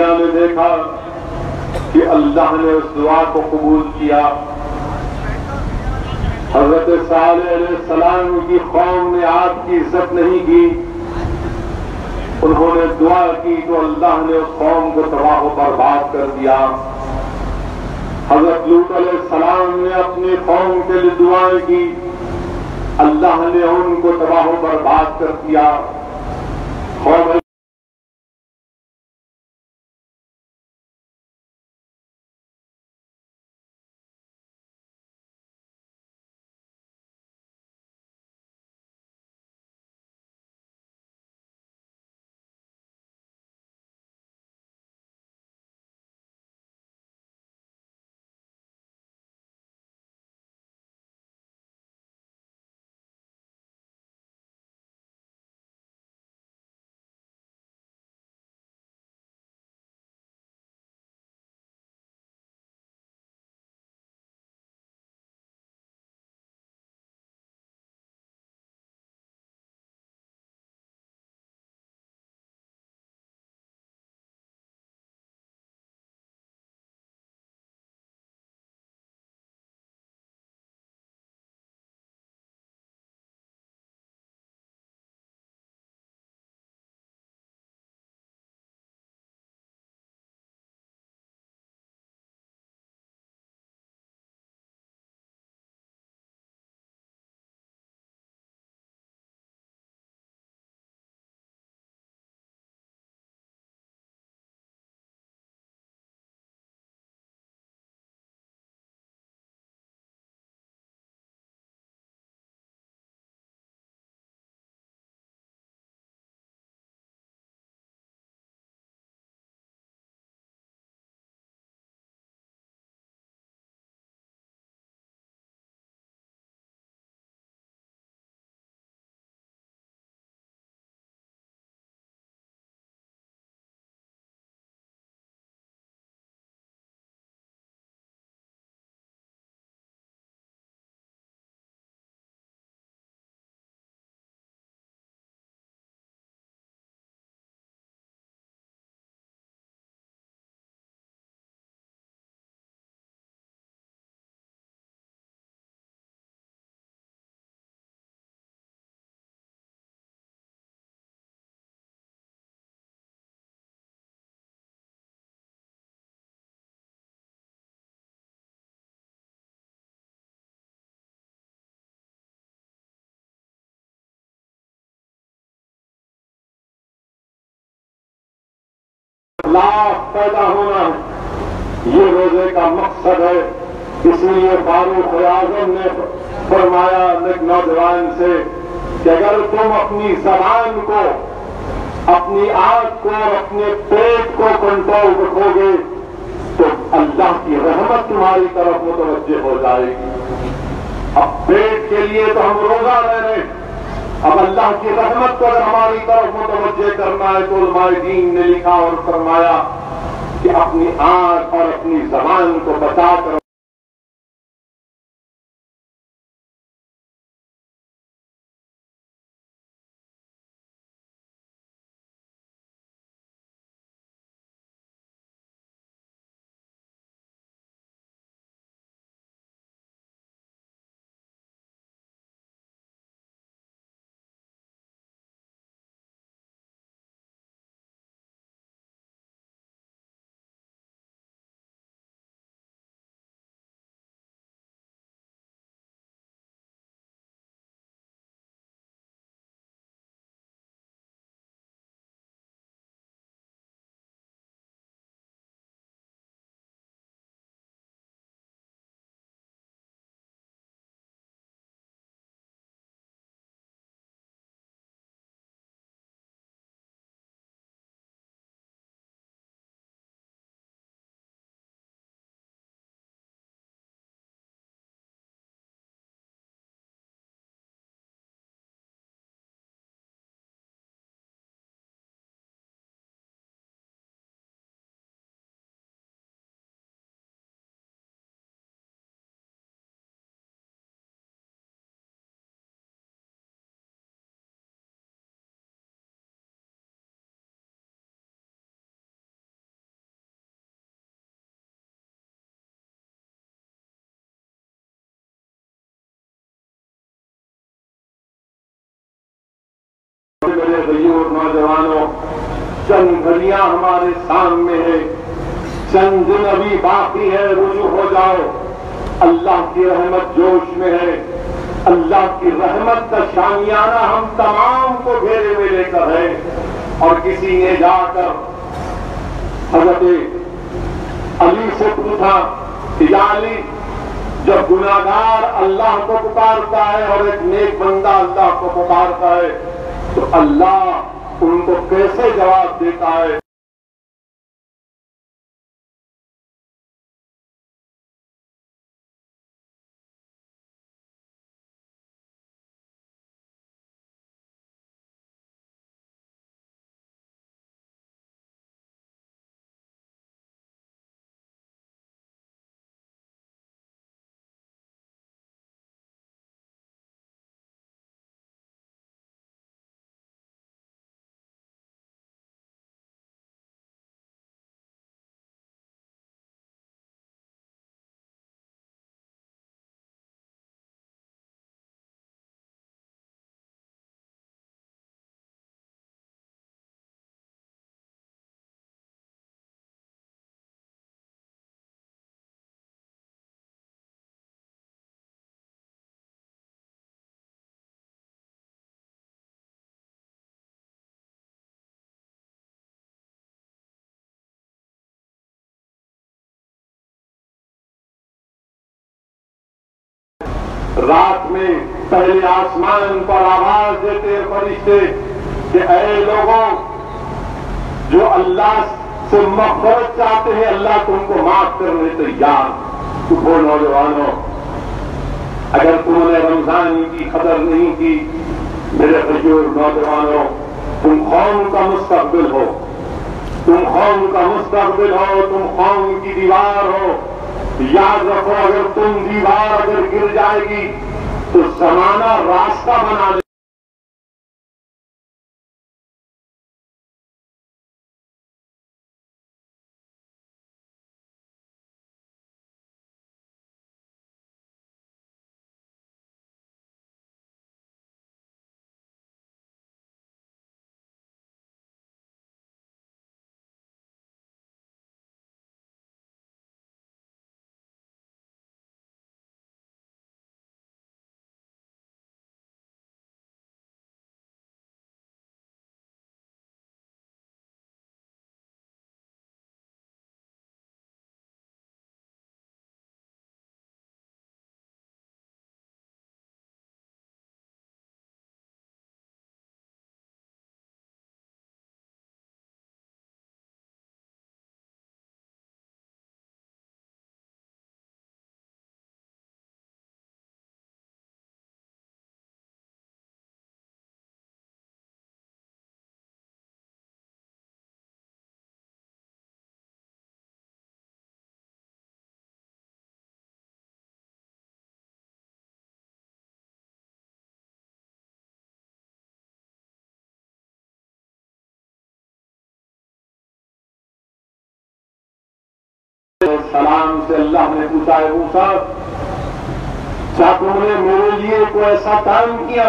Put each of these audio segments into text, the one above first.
دنیا میں دیکھا کہ اللہ نے اس دعا کو قبول کیا۔ حضرت صالح علیہ السلام کی قوم نے آپ کی عزت نہیں کی، انہوں نے دعا کی تو اللہ نے اس قوم کو تباہ و برباد کر دیا۔ حضرت لوط علیہ السلام نے اپنی قوم کے لیے دعائیں کی، اللہ نے ان کو تباہ و برباد کر دیا۔ قوم لاکھ پیدا ہونا یہ روزے کا مقصد ہے۔ اس لیے فاروق اعظم نے فرمایا ایک نوجوان سے کہ اگر تم اپنی زبان کو، اپنی آنکھ کو، اپنے پیٹ کو کنٹرول رکھو گے تو اللہ کی رحمت تمہاری طرف متوجہ ہو جائے گی۔ اب پیٹ کے لیے تو ہم روزہ رہ رہے ہیں، اب اللہ کی رحمت کو اگر ہماری طرف متوجہ کرنا ہے تو علماء دین نے لکھا اور فرمایا کہ اپنی آنکھ اور اپنی زبان کو بچا کر غیور نوجوانوں، چند گھڑیاں ہمارے سامنے ہے، چند دن ابھی باقی ہے، رجوع ہو جاؤ، اللہ کی رحمت جوش میں ہے، اللہ کی رحمت کا شامیانہ ہم تمام کو گھیرے میں لے کر ہے۔ اور کسی نے جا کر حضرت علی سے پوچھا کہ یا علی، جب گناہگار اللہ کو پکارتا ہے اور ایک نیک بندہ اللہ کو پکارتا ہے تو اللہ ان کو کیسے جواب دیتا ہے؟ رات میں پہلے آسمان پر آواز دیتے فرشتے کہ اے لوگوں جو اللہ سے مغفرت چاہتے ہیں، اللہ تم کو معاف کرنے تیار۔ اٹھو نوجوانوں، اگر تم نے رمضان کی قدر نہیں کی، میرے غیور نوجوانوں، تم قوم کا مستقبل ہو، تم قوم کا مستقبل ہو، تم قوم کی دیوار ہو۔ یاد رکھو، اگر تم دیوار اگر گر جائے گی تو زمانہ راستہ بنا لے۔ سلام سے اللہ نے پوچھا، ہے موسیٰ، کیا تم نے میرے لیے کوئی ایسا کام کیا؟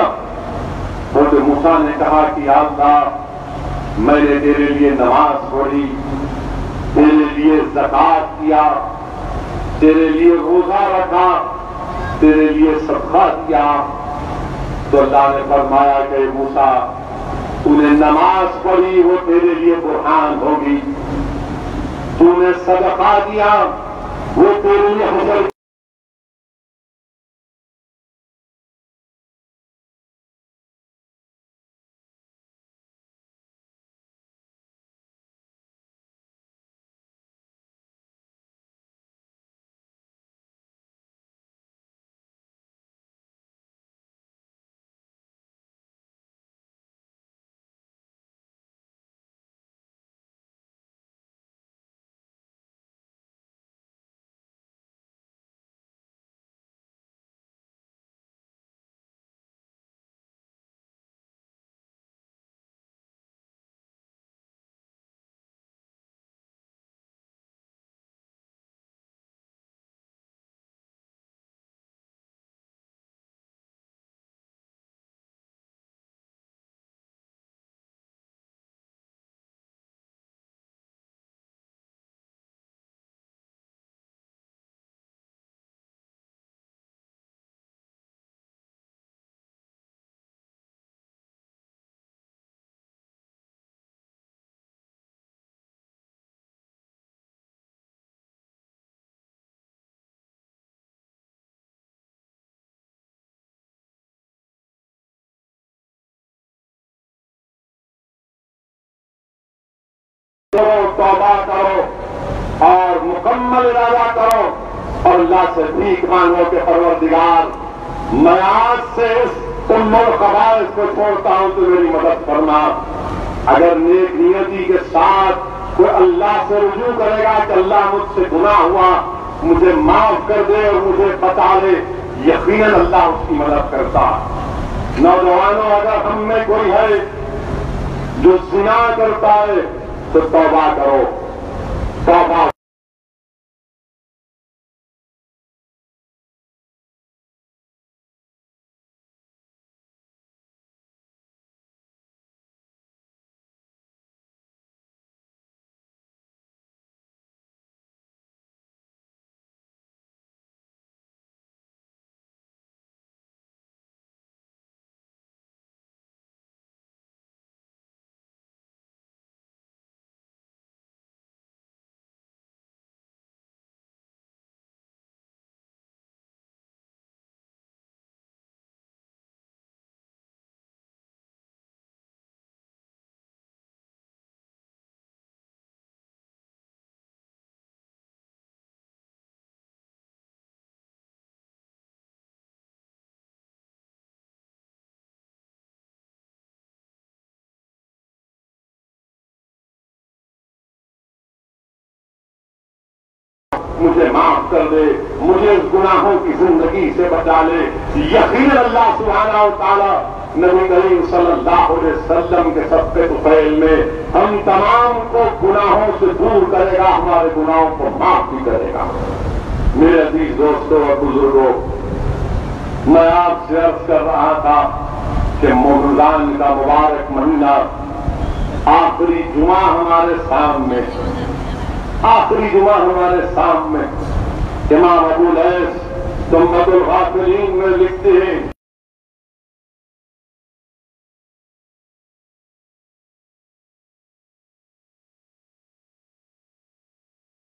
حضرت موسیٰ نے کہا کہ یا اللہ، میں نے تیرے لیے نماز پڑھی، تیرے لیے زکوٰۃ کیا، تیرے لیے روزہ رکھا، تیرے لیے صدقہ کیا۔ تو اللہ نے فرمایا کہ موسیٰ، تو نے نماز پڑھی، وہ تیرے لیے برہان ہوگی، تو نے صدقہ دیا، وہ تیرے لیے حجر توبہ کرو اور مکمل ارادہ کرو اور اللہ سے بھیک مانگو کہ پروردگار میں آج سے اس الخبائث کو چھوڑتا ہوں تو میری مدد کرنا۔ اگر نیک نیتی کے ساتھ کوئی اللہ سے رجوع کرے گا کہ اللہ مجھ سے گناہ ہوا، مجھے معاف کر دے اور مجھے بچا لے، یقیناً اللہ اس کی مدد کرتا۔ نوجوانوں، اگر ہم میں کوئی ہے جو زنا کرتا ہے تو توبہ کرو، توبہ مجھے معاف کر دے، مجھے اس گناہوں کی زندگی سے بچا لے۔ یقیناً اللہ سبحانہ و تعالی نبی کریم صلی اللہ علیہ وسلم کے صدقے طفیل میں ہم تمام کو گناہوں سے دور کرے گا، ہمارے گناہوں کو معاف بھی کرے گا۔ میرے عزیز دوستوں اور بزرگوں، میں آپ سے عرض کر رہا تھا کہ رمضان کا مبارک مہینہ آخری جمعہ ہمارے سامنے، آخری جمعہ ہمارے سامنے۔ امام ابو لیث تحفۃ الغافلین میں لکھتے ہیں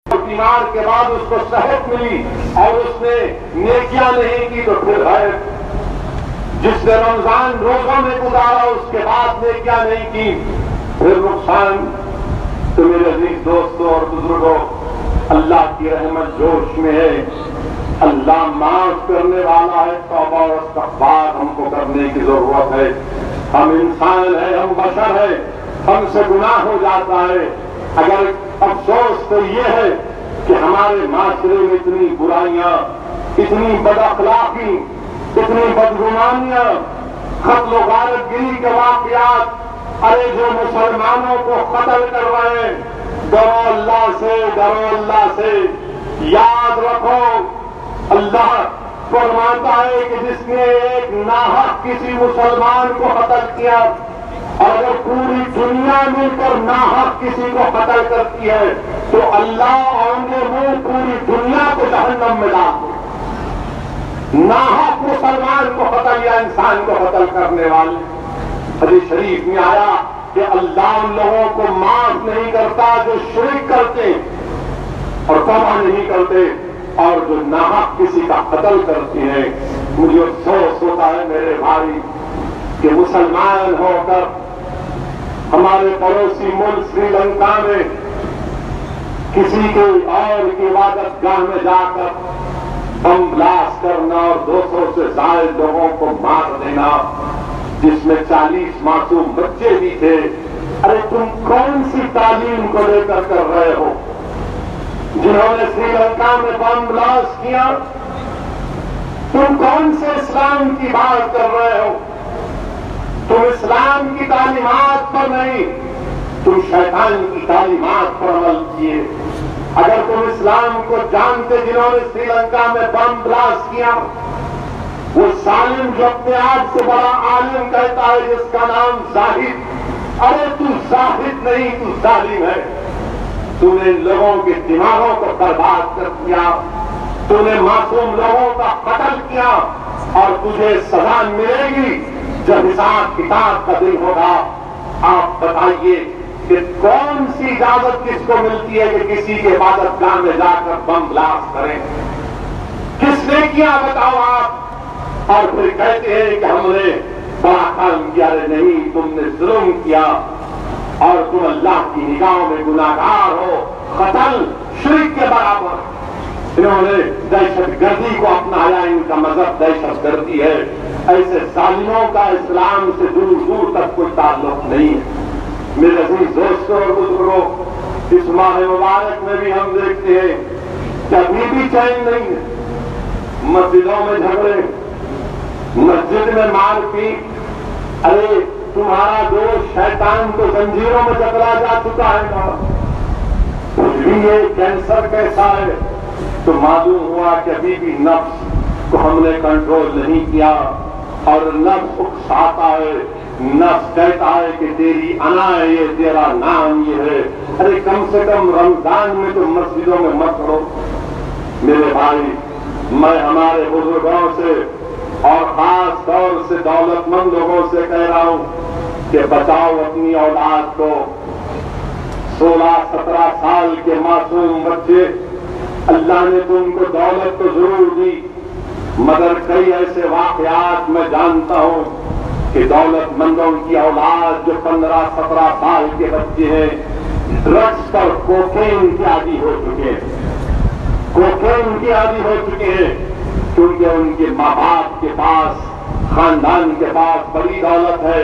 بیمار کے بعد اس کو صحت ملی اور اس نے نیکیاں نہیں کی تو پھر ہے، جس نے رمضان روزوں میں گزارا اس کے بعد نیکیاں نہیں کی پھر نقصان۔ تو میرے عزیز دوستوں اور بزرگوں، اللہ کی رحمت جوش میں ہے، اللہ معاف کرنے والا ہے، توبہ اور استغفار ہم کو کرنے کی ضرورت ہے۔ ہم انسان ہیں، ہم بشر ہیں، ہم سے گناہ ہو جاتا ہے۔ اگر افسوس تو یہ ہے کہ ہمارے معاشرے میں اتنی برائیاں، اتنی بد اخلاقی، اتنی بدگمانیاں، قتل و غارت گری کے واقعات، ارے جو مسلمانوں کو قتل کر رہے ہیں، ڈرو اللہ سے، ڈرو اللہ سے۔ یاد رکھو اللہ فرماتا ہے کہ جس نے ایک ناحق کسی مسلمان کو قتل کیا، اور اگر پوری دنیا مل کر ناحق کسی کو قتل کرتی ہے تو اللہ آنگے منہ پوری دنیا کو جہنم میں ڈال دے۔ ناحق مسلمان کو قتل یا انسان کو قتل کرنے والے، حدیث شریف میں آیا کہ اللہ ان لوگوں کو معاف نہیں کرتا جو شرک کرتے اور توبہ نہیں کرتے اور جو ناحق کسی کا قتل کرتے ہیں۔ مجھے افسوس ہوتا ہے میرے بھائی کہ مسلمان ہو کر ہمارے پڑوسی ملک سری لنکا میں کسی کے اور کی عبادت گاہ میں جا کر بم بلاسٹ کرنا اور 200 سے زائد لوگوں کو مار دینا، جس میں 40 معصوم بچے بھی تھے۔ ارے تم کون سی تعلیم کو لے کر رہے ہو؟ جنہوں نے سری لنکا میں بم بلاسٹ کیا، تم کون سے اسلام کی بات کر رہے ہو؟ تم اسلام کی تعلیمات پر نہیں، تم شیطان کی تعلیمات پر عمل کیے۔ اگر تم اسلام کو جانتے، جنہوں نے سری لنکا میں بم بلاسٹ کیا، وہ ظالم جو اپنے آپ سے بڑا عالم کہتا ہے جس کا نام زاہد، ارے تو زاہد نہیں، تو ظالم ہے۔ تو نے لوگوں کے دماغوں کو برباد کر دیا، تو نے معصوم لوگوں کا قتل کیا، اور تجھے سزا ملے گی جب حساب کتاب کا دن ہوگا۔ آپ بتائیے کہ کون سی اجازت کس کو ملتی ہے کہ کسی کے عبادت گاہ میں جا کر بم بلاسٹ کریں؟ کس نے کیا بتاؤ آپ؟ اور پھر کہتے ہیں کہ ہم نے بڑا کام کیا۔ نہیں، تم نے ظلم کیا۔ اور تم اللہ کی نگاہوں میں گناہگار ہو، قتل شرک کے برابر۔ انہوں نے دہشت گردی کو اپنایا، ان کا مذہب دہشت گردی ہے۔ ایسے ظالموں کا اسلام سے دور دور تک کوئی تعلق نہیں ہے۔ میرے عزیز دوستوں اور بزرگوں، اس ماہ مبارک میں بھی ہم دیکھتے ہیں کہ ابھی بھی چین نہیں ہے۔ مسجدوں میں جھگڑے، مسجد میں مار پیٹ۔ ارے تمہارا دوست شیطان تو زنجیروں میں جکڑا جا چکا ہے نا، کچھ بھی یہ کینسر کیسا ہے؟ تو معلوم ہوا کہ ابھی بھی نفس کو ہم نے کنٹرول نہیں کیا، اور نفس اکساتا ہے، نفس کہتا ہے کہ تیری انا ہے یہ، تیرا نام یہ ہے۔ ارے کم سے کم رمضان میں تو مسجدوں میں مت رہو۔ میرے بھائی، میں ہمارے بزرگوں سے اور خاص طور سے دولت مند لوگوں سے کہہ رہا ہوں کہ بچاؤ اپنی اولاد کو۔ 16-17 سال کے معصوم بچے، اللہ نے تو ان کو دولت تو ضرور دی، مگر کئی ایسے واقعات میں جانتا ہوں کہ دولت مندوں کی اولاد جو 15-17 سال کے بچے ہیں، ڈرگس پر کوکین کے عادی ہو چکے ہیں، کوکین کے عادی ہو چکے ہیں، کیونکہ ان کے ماں باپ کے پاس، خاندان کے پاس بڑی دولت ہے،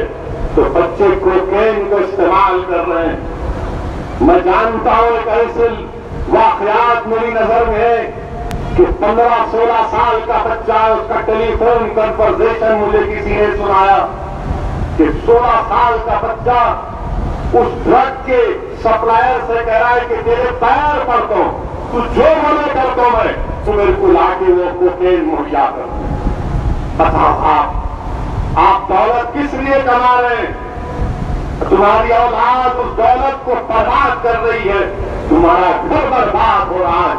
تو بچے کوکین کو استعمال کر رہے ہیں۔ میں جانتا ہوں ایک ایسے واقعات میری نظر میں ہے کہ 15-16 سال کا بچہ، اس کا ٹیلی فون کنورسیشن مجھے کسی نے سنایا کہ 16 سال کا بچہ اس ڈرگ کے سپلائر سے کہہ رہا ہے کہ تیرے پیر پڑتا ہوں، تو جو مجھے کرتا ہوں میں، تو میرے کو لا کے وہ کوکین مہیا کر۔ بتاؤ آپ دولت کس لیے کما رہے ہیں؟ تمہاری اولاد اس دولت کو برباد کر رہی ہے، تمہارا گھر برباد ہو رہا ہے،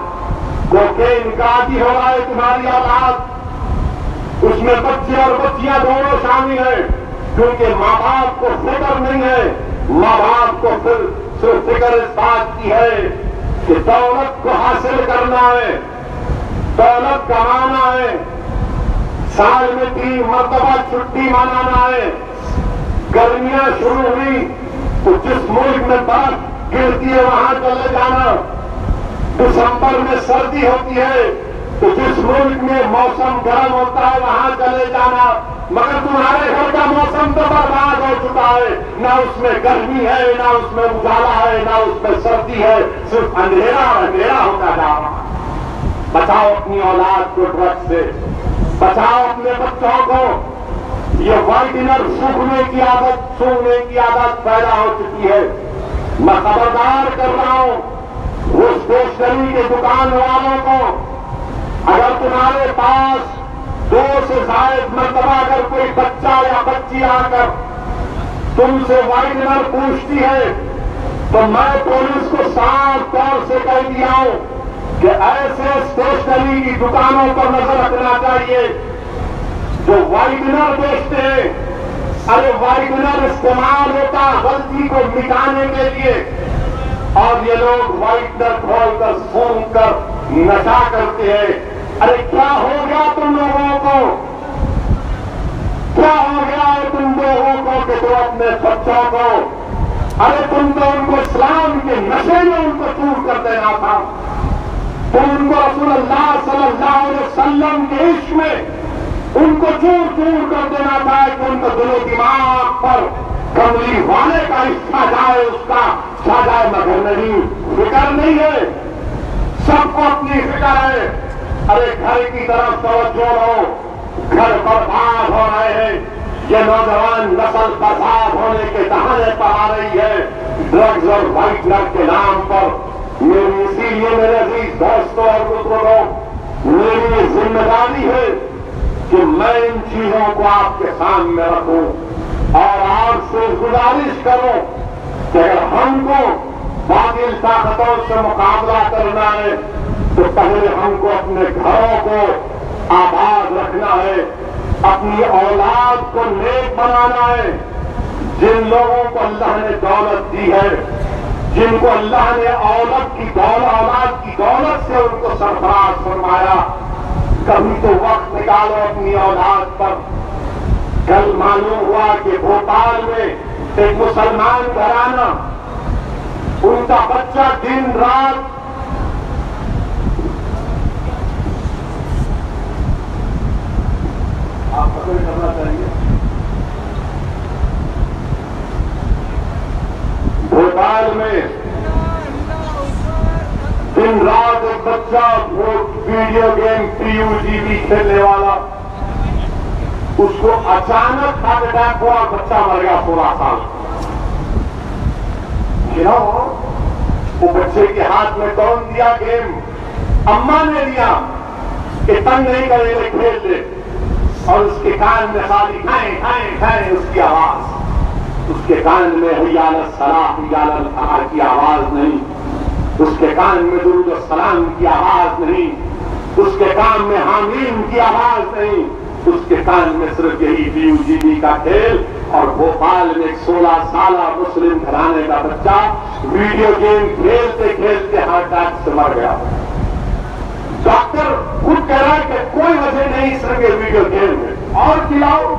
کوکین کا عادی ہو رہا ہے تمہاری اولاد۔ اس میں بچے اور بچیاں دونوں شامل ہیں، کیونکہ ماں باپ کو فکر نہیں ہے۔ ماں باپ کو صرف فکر اس بات کی ہے کہ دولت کو حاصل کرنا ہے، دولت کمانا ہے، سال میں 3 مرتبہ چھٹی منانا ہے۔ گرمیاں شروع ہوئی تو جس ملک میں برف گرتی ہے وہاں چلے جانا، دسمبر میں سردی ہوتی ہے تو جس ملک میں موسم گرم ہوتا ہے وہاں چلے جانا، مگر تمہارے گھر کا موسم تو برباد ہو چکا ہے، نہ اس میں گرمی ہے، نہ اس میں اجالا ہے، نہ اس میں سردی ہے، صرف اندھیرا اندھیرا ہوتا جا رہا ہے۔ بچاؤ اپنی اولاد کو ڈرگ سے، بچاؤ اپنے بچوں کو۔ یہ وائٹنر سوکھنے کی عادت، سونگنے کی عادت پیدا ہو چکی ہے۔ میں خبردار کر رہا ہوں وہ اسٹیشنری کے دکان والوں کو، اگر تمہارے پاس 2 سے زائد مرتبہ اگر کوئی بچہ یا بچی آ کر تم سے وائٹنر پوچھتی ہے، تو میں پولیس کو صاف طور سے کہہ دیا ہوں کہ ایسے اسٹیشنری کی دکانوں پر نظر رکھنا چاہیے جو وائٹنر بیچتے ہیں۔ ارے وائٹنر استعمال ہوتا غلطی کو مٹانے کے لیے، اور یہ لوگ وائٹنر کھول کر سونگ کر نشا کرتے ہیں۔ ارے کیا ہو گیا تم لوگوں کو؟ کیا ہو گیا ہے تم لوگوں کو کہ تو اپنے بچوں کو، ارے تم تو ان کو اسلام کے نشے میں ان کو چور کر دینا تھا، تم ان کو رسول اللہ صلی اللہ علیہ وسلم کے عشق میں ان کو چور کر دینا تھا کہ ان کو دل و دماغ پر کملی والے کا حصہ جائے، اس کا چھا جائے، مگر نہیں، فکر نہیں ہے، سب کو اپنی فکر ہے۔ ارے گھر کی طرف توجہ ہو، گھر برباد ہو رہے ہیں، یہ نوجوان نسل برباد ہونے کے دہانے پر آ رہی ہے ڈرگز اور وائٹنر کے نام پر۔ اسی لیے میرے عزیز دوستوں اور بزرگوں، میری یہ ذمہ داری ہے کہ میں ان چیزوں کو آپ کے سامنے رکھوں اور آپ سے گزارش کروں کہ اگر ہم کو باطل طاقتوں سے مقابلہ کرنا ہے تو پہلے ہم کو اپنے گھروں کو آباد رکھنا ہے، اپنی اولاد کو نیک بنانا ہے۔ جن لوگوں کو اللہ نے دولت دی ہے، جن کو اللہ نے اولاد کی دولت سے ان کو سرفراز فرمایا، کبھی تو وقت نکالو اپنی اولاد پر۔ کل معلوم ہوا کہ بھوپال میں ایک مسلمان گھرانہ، ان کا بچہ دن رات آپ پکڑ کرنا چاہیے، بھوپال میں دن رات ایک بچہ ویڈیو گیم PUBG کھیلنے والا، اس کو اچانک ہارٹ اٹیک ہوا، بچہ مر گیا 16 سال۔ وہ بچے کے ہاتھ میں کون دیا گیم؟ اماں نے دیا کہ تنگ نہیں کرے گا، کھیل لے، اور اس کے کان میں خالی کھائیں کھائیں کھائیں اس کی آواز، اس کے کان میں حی علی الصلاۃ حی علی الفلاح کی آواز نہیں، اس کے کان میں درود السلام کی آواز نہیں، اس کے کان میں حامیم کی آواز نہیں، اس کے کان میں صرف یہی PUBG کا کھیل۔ اور بھوپال میں ایک 16 سالہ مسلم گھرانے کا بچہ ویڈیو گیم کھیلتے کھیلتے ہارٹ اٹیک سے مر گیا۔ ڈاکٹر خود کہہ رہا ہے کہ کوئی وجہ نہیں صرف یہ ویڈیو گیم میں، اور کھلاؤ،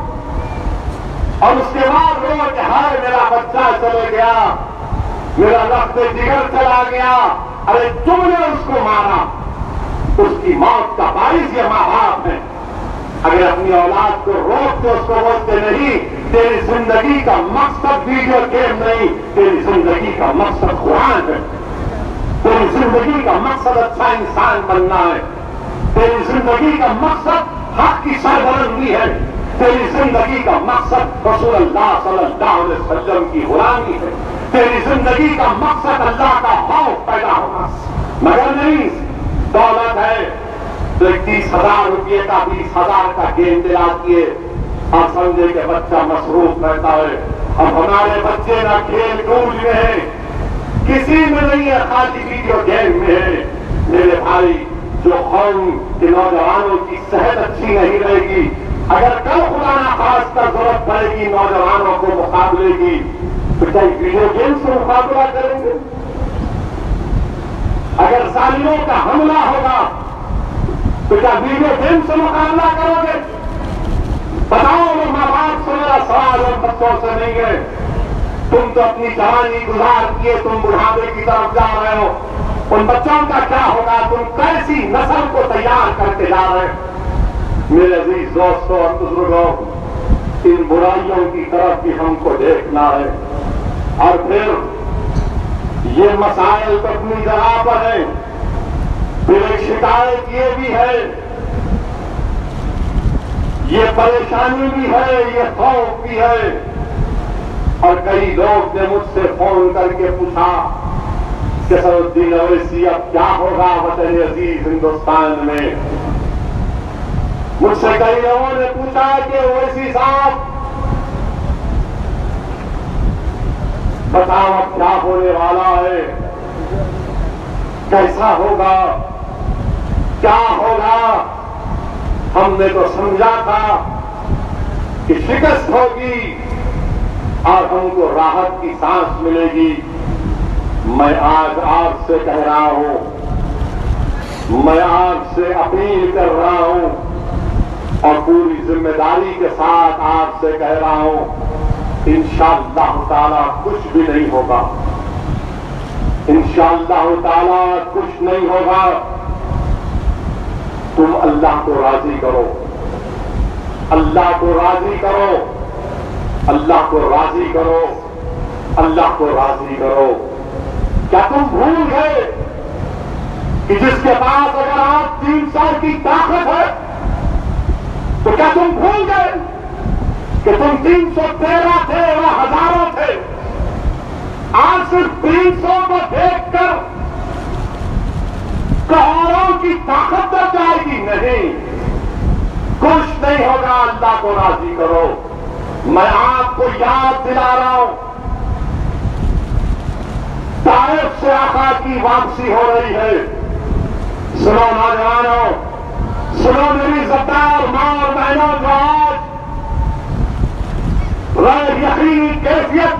اور اس کے بعد رو کہ ہائے میرا بچہ چلے گیا، میرا رخت جگر چلا گیا۔ ارے تم نے اس کو مارا، اس کی موت کا باعث یہ ماں باپ ہے۔ اگر اپنی اولاد کو روکتے، اس کو بولتے نہیں تیری زندگی کا مقصد ویڈیو گیم نہیں، تیری زندگی کا مقصد قرآن ہے، تیری زندگی کا مقصد اچھا انسان بننا ہے، تیری زندگی کا مقصد حق کی سربلندی ہے، تیری زندگی کا مقصد رسول اللہ صلی اللہ علیہ وسلم کی غلامی ہے، تیری زندگی کا مقصد اللہ کا خوف پیدا ہونا، مگر نہیں دولت ہے تو 30,000 روپئے کا 20,000 کا گیم دلا کیے اور سمجھے کہ بچہ مصروف رہتا ہے۔ اب ہمارے بچے نہ کھیل کود میں ہیں، کسی میں نہیں ہے، خالی ویڈیو گیم میں ہے۔ میرے بھائی، جو قوم کے نوجوانوں کی صحت اچھی نہیں رہے گی، اگر کل خدا نخواستہ ضرورت پڑے گی نوجوانوں کو مقابلے کی، تو کیا ویڈیو گیم سے مقابلہ کریں گے؟ اگر ظالموں کا حملہ ہوگا تو کیا ویڈیو گیم سے مقابلہ کرو گے؟ بتاؤ، وہ ماں باپ سے میرا سوال ان بچوں سے نہیں ہے، تم تو اپنی جوانی گزار کیے، تم بڑھاپے کی طرف جا رہے ہو، ان بچوں کا کیا ہوگا؟ تم کیسی نسل کو تیار کرتے جا رہے ہیں؟ میرے عزیز دوستوں اور بزرگوں، ان برائیوں کی طرف بھی ہم کو دیکھنا ہے۔ اور پھر یہ مسائل تو اپنی جگہ پر ہیں، پھر ایک شکایت یہ بھی ہے، یہ پریشانی بھی ہے، یہ خوف بھی ہے۔ اور کئی لوگ نے مجھ سے فون کر کے پوچھا کہ سر الدین اویسی اب کیا ہوگا وطن عزیز ہندوستان میں؟ مجھ سے کئی لوگوں نے پوچھا کہ اویسی صاحب بتاؤ اب کیا ہونے والا ہے، کیسا ہوگا، کیا ہوگا؟ ہم نے تو سمجھا تھا کہ شکست ہوگی اور ہم کو راحت کی سانس ملے گی۔ میں آج آپ سے کہہ رہا ہوں، میں آپ سے اپیل کر رہا ہوں اور پوری ذمہ داری کے ساتھ آپ سے کہہ رہا ہوں، انشاءاللہ تعالی کچھ بھی نہیں ہوگا، انشاءاللہ تعالی کچھ نہیں ہوگا۔ تم اللہ کو راضی کرو، اللہ کو راضی کرو، اللہ کو راضی کرو، اللہ کو راضی کرو۔ کیا تم بھول گئے کہ جس کے پاس اگر آپ 300 کی طاقت ہے تو کیا تم بھول گئے کہ تم 313 تھے وہ ہزاروں تھے؟ آج صرف 300 کو دیکھ کر کروڑوں کی طاقت بڑھ جائے گی؟ نہیں، کچھ نہیں ہوگا۔ اللہ کو راضی کرو۔ میں آپ کو یاد دلا رہا ہوں، طائف سے آقا کی واپسی ہو رہی ہے۔ سنو نوجوانوں، سنو میری زدار ماں اور بہنوں، جو آج غیر یقینی کیفیت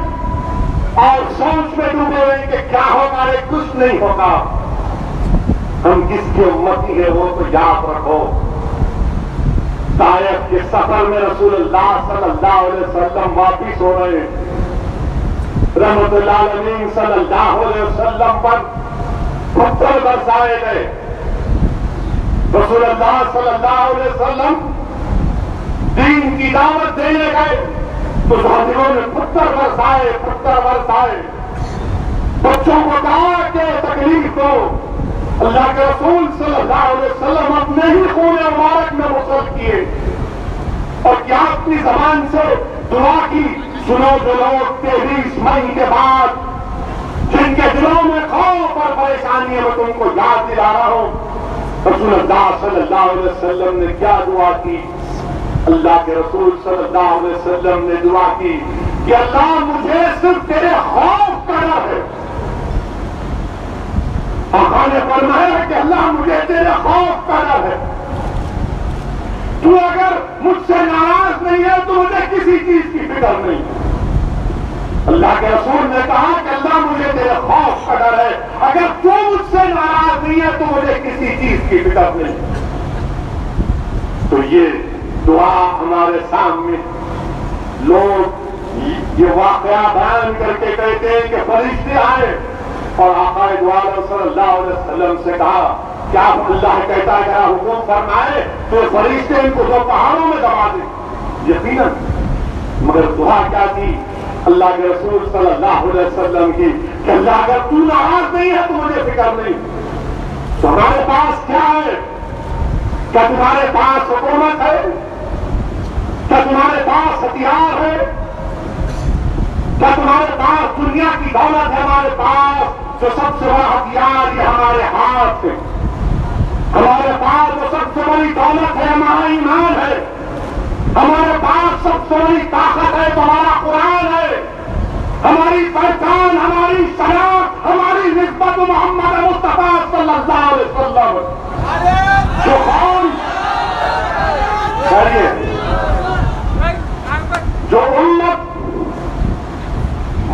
اور سوچ میں ڈوبے ہوئے کہ کیا ہوگا، کچھ نہیں ہوگا۔ ہم کس کی امتی ہے وہ تو یاد رکھو۔ طائف کے سفر میں رسول اللہ صلی اللہ علیہ وسلم واپس ہو رہے ہیں۔ رحمت العالمین صلی اللہ علیہ وسلم پر پتھر برسائے گئے. رسول اللہ صلی اللہ علیہ وسلم دین کی دعوت دینے گئے تو ظالموں نے پتھر برسائے. بچوں کو کہا کہ تکلیف دو. اللہ کے رسول صلی اللہ علیہ وسلم اپنے ہی خون مبارک میں غسل کیے اور کیا اپنی زبان سے دعا کی. سنو جو لوگ 23 مئی کے بعد جن کے دلوں میں خوف اور پریشانی ہے میں تم کو یاد دلا رہا ہوں. رسول اللہ صلی اللہ علیہ وسلم نے کیا دعا کی؟ اللہ کے رسول صلی اللہ علیہ وسلم نے دعا کی کہ اللہ مجھے صرف تیرے خوف کا ڈر ہے. آقا نے فرمایا کہ اللہ مجھے تیرے خوف کا ڈر ہے. تو اگر مجھ سے ناراض نہیں ہے تو مجھے کسی چیز کی فکر نہیں. اللہ کے رسول نے کہا کہ اللہ مجھے تیرے خوف کا ڈر ہے. اگر تو مجھ سے ناراض نہیں ہے تو مجھے کسی چیز کی فکر نہیں. تو یہ دعا ہمارے سامنے لوگ یہ واقعہ بیان کر کے کہتے ہیں کہ فرشتے آئے اور آقا دو عالم صلی اللہ علیہ وسلم سے کہا کیا اللہ کہتا ہے حکم فرمائے تو فرشتے ان کو دو پہاڑوں میں دبا دیں. یقیناً مگر دعا کیا تھی اللہ کے رسول صلی اللہ علیہ وسلم کی کہ اللہ اگر تو ناراض نہیں ہے تو مجھے فکر نہیں. تو ہمارے پاس کیا ہے؟ کیا تمہارے پاس حکومت ہے؟ کیا تمہارے پاس ہتھیار ہے؟ کیا تمہارے پاس دنیا کی دولت ہے؟ ہمارے پاس جو سب سے بڑا ہتھیار یہ ہمارے ہاتھ ہے. ہمارے پاس جو سب سے بڑی دولت ہے ہمارا ایمان ہے. ہمارے پاس سب سے بڑی طاقت ہے تو ہمارا قرآن ہے. ہماری پہچان، ہماری شناخت، ہماری نسبت محمد مصطفیٰ صلی اللہ علیہ وسلم جو قوم جو امت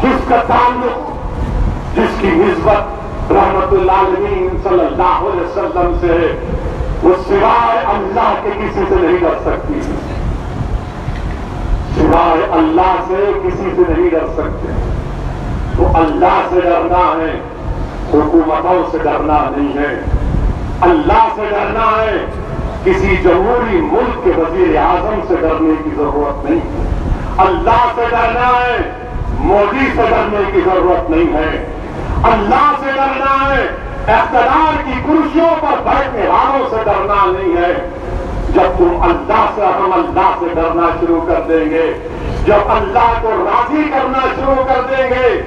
جس کا تعلق، جس کی نسبت رحمت العالمین صلی اللہ علیہ وسلم سے ہے وہ سوائے اللہ کے کسی سے نہیں ڈر سکتی. سوائے اللہ سے کسی سے نہیں ڈر سکتے. تو اللہ سے ڈرنا ہے، حکومتوں سے ڈرنا نہیں ہے. اللہ سے ڈرنا ہے، کسی جمہوری ملک کے وزیر اعظم سے ڈرنے کی ضرورت نہیں ہے. اللہ سے ڈرنا ہے، مودی سے ڈرنے کی ضرورت نہیں ہے. اللہ سے ڈرنا ہے، اقتدار کی کرسیوں پر بیٹھنے والوں سے ڈرنا نہیں ہے. جب تم اللہ سے، ہم اللہ سے ڈرنا شروع کر دیں گے، جب اللہ کو راضی کرنا شروع کر دیں گے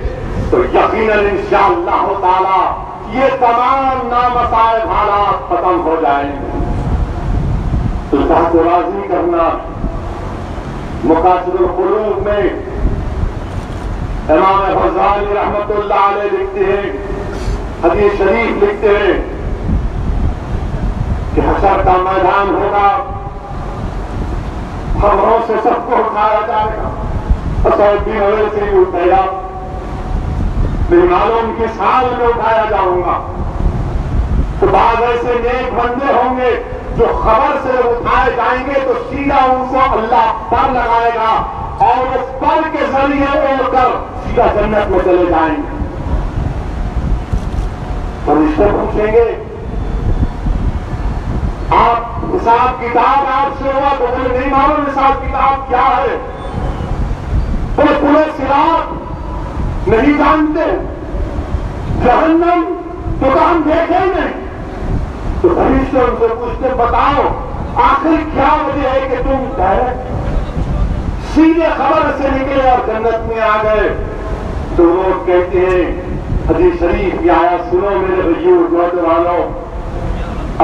تو یقیناً انشاءاللہ تعالی یہ تمام نامصائب حالات ختم ہو جائیں گے. اللہ کو راضی کرنا مقاصد القلوب میں امام غزالی رحمت اللہ علیہ لکھتے ہیں، حدیث شریف لکھتے ہیں کہ حشر کا میدان ہوگا، خبروں سے سب کو اٹھایا جائے گا. اسودین اویسی بھی اٹھے گا، میری معلوم کی سال میں اٹھایا جاؤں گا. تو بعض ایسے نیک بندے ہوں گے جو خبر سے اٹھائے جائیں گے تو سیدھا ان کو اللہ پر لگائے گا اور اس پر کے ذریعے اڑ کر سیدھا جنت میں چلے جائیں گے. فرشتے پوچھیں گے آپ حساب کتاب آپ سے ہوا تو مجھے نہیں معلوم حساب کتاب کیا ہے. بولے پورے صراط نہیں جانتے، جہنم تو ہم دیکھیں نہیں. تو فرشتے ان سے پوچھتے بتاؤ آخر کیا وجہ ہے کہ تم ڈائریکٹ سیدھے خبر سے نکلے اور جنت میں آ گئے. تو لوگ کہتے ہیں حدیث شریف کی آیت سنو میرے بھائیو نوجوانوں،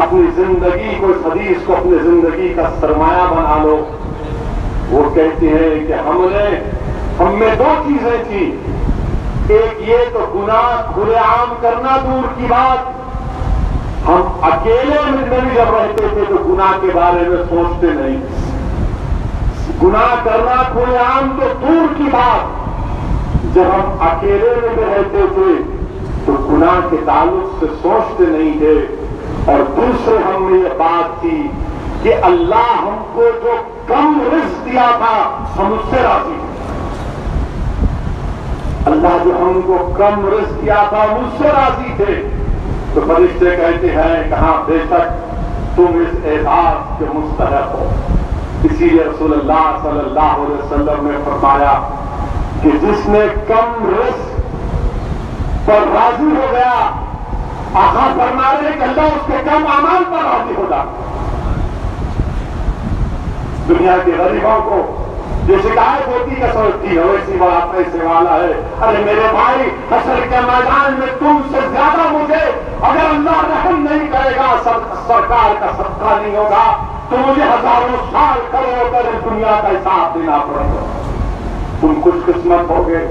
اپنی زندگی کو، اس حدیث کو اپنی زندگی کا سرمایہ بنا لو. وہ کہتے ہیں کہ ہم میں دو چیزیں تھیں. ایک یہ تو گناہ کھلے عام کرنا دور کی بات، ہم اکیلے میں بھی جب رہتے تھے تو گناہ کے بارے میں سوچتے نہیں. گناہ کرنا کھلے عام تو دور کی بات، جب ہم اکیلے میں بھی رہتے تھے تو گناہ کے تعلق سے سوچتے نہیں تھے. اور دوسرے ہم میں یہ بات تھی کہ اللہ ہم کو جو کم رزق دیا تھا ہم اس سے راضی ہیں. اللہ جو ہم کو کم رزق کیا تھا مجھ سے راضی تھے. تو فرشتے کہتے ہیں کہاں بے شک تم اس اعزاز کے مستحق ہو. اسی لیے رسول اللہ صلی اللہ علیہ وسلم نے فرمایا کہ جس نے کم رزق پر راضی ہو گیا، آقا فرما رہے کہ اللہ اس کے کم اعمال پر راضی ہو جاتا. دنیا کے غریبوں کو جو شکایت ہوتی ہے سوچتی ہے ویسی بات پیسے والا ہے. ارے میرے بھائی، حشر کے میدان میں تم سے زیادہ مجھے اگر اللہ رحم نہیں کرے گا، سرکار کا صدقہ نہیں ہوگا، تو مجھے ہزاروں سال کھڑے ہو کر اس دنیا کا حساب دینا پڑے گا. تم خوش قسمت ہو گے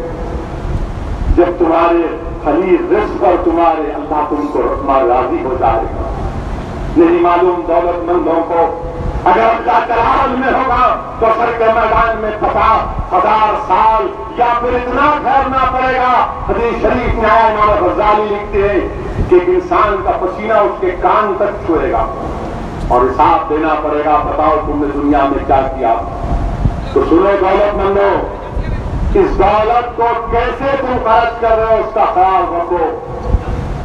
جب تمہارے خلیل رزق پر تمہارے اللہ تم کو راضی ہو جائے گا. نہیں معلوم دولت مندوں کو اگر اللہ جلال میں ہوگا تو سر کے میدان میں 50,000 سال یا پھر اتنا ٹھہرنا پڑے گا. حدیث شریف میں آیا، امام غزالی لکھتے ہیں کہ ایک انسان کا پسینہ اس کے کان تک چھوئے گا اور حساب دینا پڑے گا. بتاؤ تم نے دنیا میں کیا کیا. تو سنو دولت مندو، اس دولت کو کیسے تم خرچ کر رہے ہو اس کا خیال رکھو.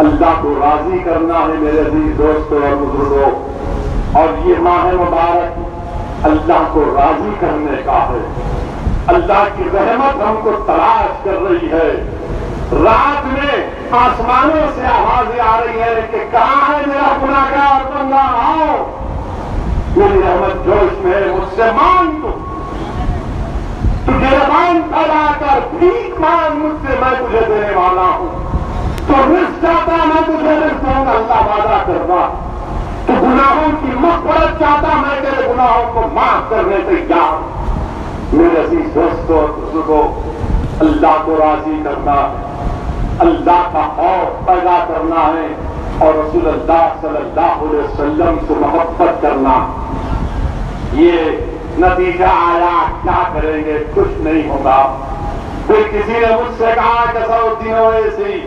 اللہ کو راضی کرنا ہے میرے عزیز دوستوں اور بزرگوں. اور یہ ماہ مبارک اللہ کو راضی کرنے کا ہے. اللہ کی رحمت ہم کو تلاش کر رہی ہے. رات میں آسمانوں سے آوازیں آ رہی ہیں کہ کہاں ہے میرا گناہگار بندہ، آؤ میری رحمت جوش میں ہے، مجھ سے مانگ تو گربان پھیلا کر بھیک مانگ مجھ سے، میں تجھے دینے والا ہوں. تو رزق چاہتا میں تجھے رزق دوں گا، اللہ وعدہ کرتا. تو گناہوں کی مغفرت چاہتا میں تیرے گناہوں کو معاف کرنے تیار ہوں. میرے عزیز دوستوں اور بزرگوں، اللہ کو راضی کرنا ہے، اللہ کا خوف پیدا کرنا ہے اور رسول اللہ صلی اللہ علیہ وسلم سے محبت کرنا. یہ نتیجہ آیا کیا کریں گے، کچھ نہیں ہوگا. پھر کسی نے مجھ سے کہا کہ سو دنوں ایسی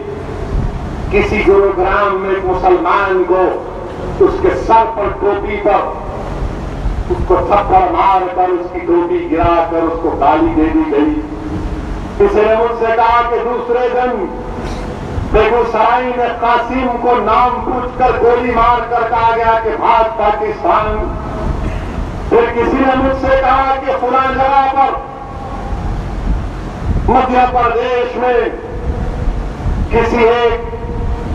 کسی گروگرام میں ایک مسلمان کو اس کے سر پر ٹوپی پر اس کو تھپڑ مار کر اس کی ٹوپی گرا کر اس کو گالی دے دی گئی. کسی نے مجھ سے کہا کہ دوسرے دن بیگوسرائی میں قاسم کو نام پوچھ کر گولی مار کر کہا گیا کہ بھاگ پاکستان. پھر کسی نے مجھ سے کہا کہ فلاں جگہ پر مدھیہ پردیش میں کسی ایک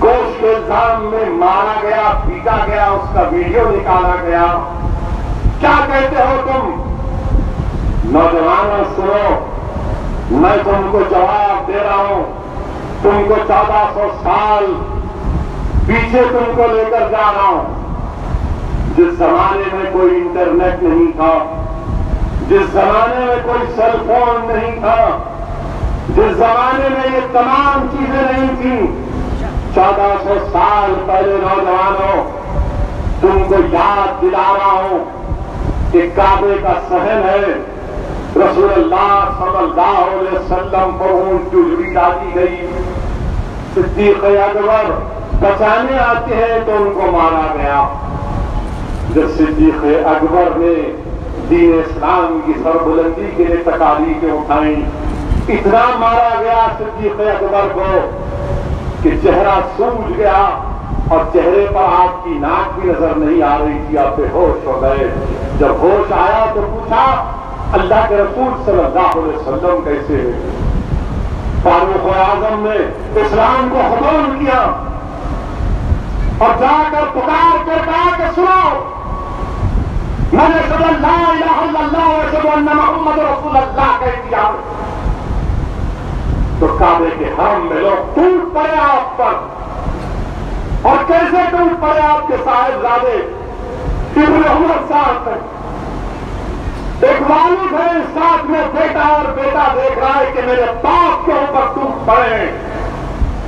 گوشت کے الزام میں مارا گیا، پیٹا گیا، اس کا ویڈیو نکالا گیا. کیا کہتے ہو تم؟ نوجوانوں سنو، میں تم کو جواب دے رہا ہوں. تم کو 1400 سال پیچھے تم کو لے کر جا رہا ہوں. جس زمانے میں کوئی انٹرنیٹ نہیں تھا، جس زمانے میں کوئی سیل فون نہیں تھا، جس زمانے میں یہ تمام چیزیں نہیں تھیں، 1400 سال پہلے نوجوانوں تم کو یاد دلا رہا ہوں کہ کعبے کا صحن ہے. رسول اللہ صلی اللہ علیہ وسلم پر اونٹ کی اجڑی ڈالی گئی. صدیق اکبر بچانے آتے ہیں تو ان کو مارا گیا. جب صدیق اکبر نے دین اسلام کی سربلندی کے لیے تکالیفیں اٹھائیں، اتنا مارا گیا صدیق اکبر کو کہ چہرہ سوج گیا اور چہرے پر آپ کی ناک بھی نظر نہیں آ رہی تھی. آپ بے ہوش ہو گئے. جب ہوش آیا تو پوچھا اللہ کے رسول صلی اللہ علیہ وسلم کیسے ہے؟ فاروق اعظم نے اسلام کو قبول کیا اور جا کر پکار کر کہا کہ سنو، میں نے اشہد ان لا الہ الا اللہ و اشہد ان محمد رسول اللہ کہہ دیا. تو کعبے کے حرم میں لوگ ٹوٹ پڑے آپ پر. اور کیسے ٹوٹ پڑے آپ کے صاحبزادے ابن عمر صاحب تک. ایک والد ہے، ساتھ میں بیٹا، اور بیٹا دیکھ رہا ہے کہ میرے باپ کے اوپر ٹوٹ پڑے ہیں.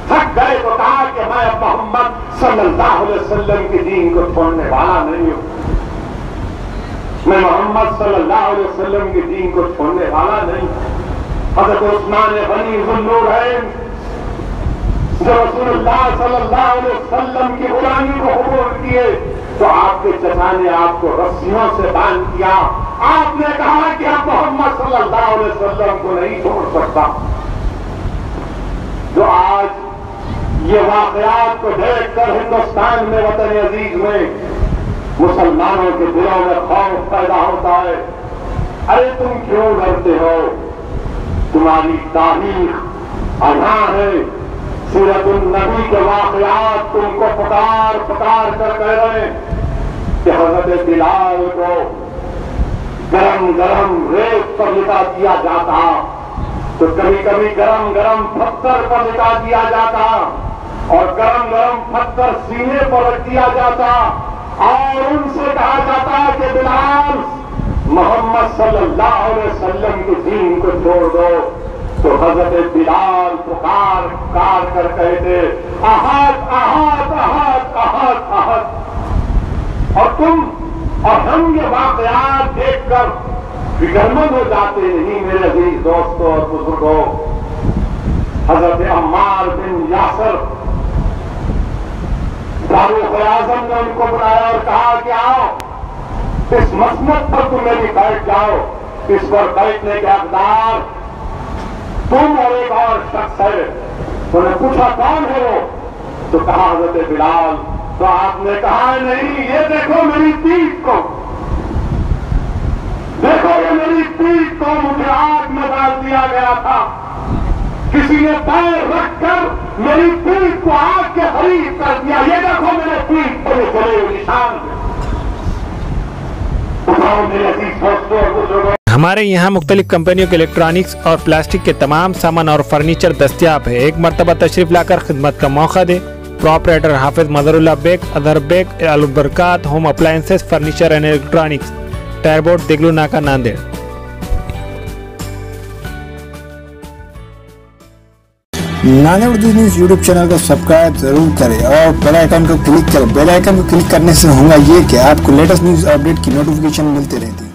تھک گئے تو کہا کہ میں محمد صلی اللہ علیہ وسلم کے دین کو چھوڑنے والا نہیں ہوں. میں محمد صلی اللہ علیہ وسلم کے دین کو چھوڑنے والا نہیں. حضرت عثمان غنی ذو النورین جو رسول اللہ صلی اللہ علیہ وسلم کی غلامی کو قبول کیے تو آپ کے چچا نے آپ کو رسیوں سے باندھ کیا. آپ نے کہا کہ آپ محمد صلی اللہ علیہ وسلم کو نہیں چھوڑ سکتا. جو آج یہ واقعات کو دیکھ کر ہندوستان میں وطن عزیز میں مسلمانوں کے دلوں میں خوف پیدا ہوتا ہے. ارے تم کیوں ڈرتے ہو؟ تمہاری تاریخ اڑھا ہے. سیرت النبی کے واقعات تم کو پکار پکار کر کہہ رہے ہیں کہ حضرت بلال کو گرم گرم ریت پر لٹا دیا جاتا تو کبھی کبھی گرم گرم پتھر پر لٹا دیا جاتا اور گرم گرم پتھر سینے پر رکھ دیا جاتا اور ان سے کہا جاتا کہ بلال محمد صلی اللہ علیہ وسلم کے دین کو چھوڑ دو. تو حضرت بلال پکار پکار کر کہتے احد احد احد احد احد. اور تم اور ہم یہ واقعات دیکھ کر فکرمند ہو جاتے نہیں میرے عزیز دوستوں اور بزرگوں. حضرت عمار بن یاسر فاروق اعظم نے ان کو بلایا اور کہا کہ آؤ اس مسند پر تم میری بیٹھ جاؤ. اس پر بیٹھنے کے حقدار تم اور ایک اور شخص ہے. انہوں نے پوچھا کون ہے وہ؟ تو کہا حضرت بلال. تو آپ نے کہا نہیں یہ دیکھو میری پیٹھ کو, دیکھو یہ میری پیٹھ کو مجھے آگ میں ڈال دیا گیا تھا. کسی نے پیر رکھ کر میری پیٹھ کو آگ کے قریب کر دیا. یہ دیکھو میرے پیٹھ پر چلے ہوئے نشان. میرے عزیز دوستوں اور بزرگوں, ہمارے یہاں مختلف کمپنیوں کے الیکٹرانکس اور پلاسٹک کے تمام سامان اور فرنیچر دستیاب ہے. ایک مرتبہ تشریف لا کر خدمت کا موقع دے. Proprietor Hafiz Mazhar Ullah Baig, Azhar Baig, Albarkat home appliances, furniture and electronics, tyre board, Deglur Naka, Nanded. Nanded Urdu news YouTube channel کو سبسکرائب ضرور کریں اور بیل آئیکن کو کلک کریں. بیل آئیکن کو کلک کرنے سے ہوگا یہ کہ آپ کو لیٹسٹ نیوز اپڈیٹ کی نوٹیفیکیشن ملتی رہتی ہے.